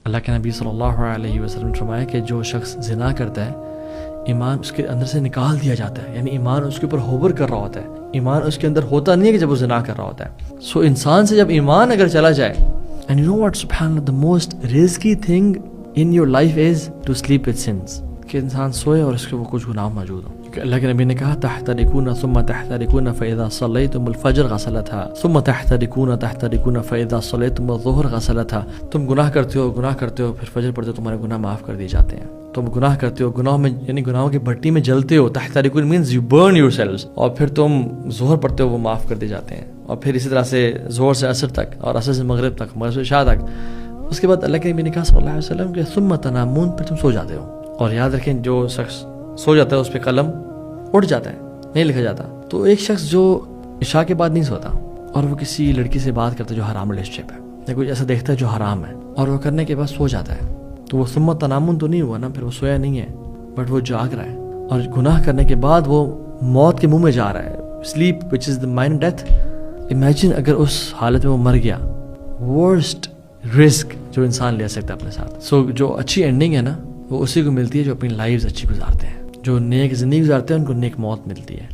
اللہ کے نبی صلی اللہ علیہ وسلم نے فرمایا کہ جو شخص زنا کرتا ہے ایمان اس کے اندر سے نکال دیا جاتا ہے، یعنی ایمان اس کے اوپر ہوور کر رہا ہوتا ہے، ایمان اس کے اندر ہوتا نہیں ہے کہ جب وہ زنا کر رہا ہوتا ہے. سو انسان سے جب ایمان اگر چلا جائے، اینڈ یو نو واٹ سبحان اللہ، the most risky thing in your life is to sleep with sins، کہ انسان سوئے اور اس کے وہ کچھ گناہ موجود ہوں. کیونکہ اللہ کے نبی نے کہا تحترقون ثم تحترقون فاذا صلیتم الفجر غسلتها ثم تحترقون فاذا صلیتم الظہر غسلتها. تم گناہ کرتے ہو پھر فجر پڑھتے ہو، تمہارے گناہ معاف کر دیے جاتے ہیں. تم گناہ کرتے ہو، گناہوں میں یعنی گناہوں کی بھٹی میں جلتے ہو، تحترقون means you burn yourselves, اور پھر تم ظہر پڑھتے ہو وہ معاف کر دیے جاتے ہیں. اور پھر اسی طرح سے ظہر سے عصر تک، اور عصر سے مغرب تک، مغرب سے عشاء تک. اس کے بعد اللہ کے نبی نے کہا صلی اللہ علیہ وسلم کہ ثم تنامون، پھر تم سو جاتے ہو. اور یاد رکھیں جو شخص سو جاتا ہے اس پہ قلم اٹھ جاتا ہے، نہیں لکھا جاتا. تو ایک شخص جو عشاء کے بعد نہیں سوتا اور وہ کسی لڑکی سے بات کرتا ہے جو حرام ریلیشنشپ ہے یا کچھ ایسا دیکھتا ہے جو حرام ہے، اور وہ کرنے کے بعد سو جاتا ہے، تو وہ ثم تنامون تو نہیں ہوا نا، پھر وہ سویا نہیں ہے بٹ وہ جاگ رہا ہے. اور گناہ کرنے کے بعد وہ موت کے منہ میں جا رہا ہے، sleep which is the mind death. Imagine اگر اس حالت میں وہ مر گیا، ورسٹ رسک جو انسان لے سکتا ہے اپنے ساتھ. سو جو اچھی اینڈنگ ہے نا وہ اسی کو ملتی ہے جو اپنی لائفز اچھی گزارتے ہیں، جو نیک زندگی گزارتے ہیں ان کو نیک موت ملتی ہے.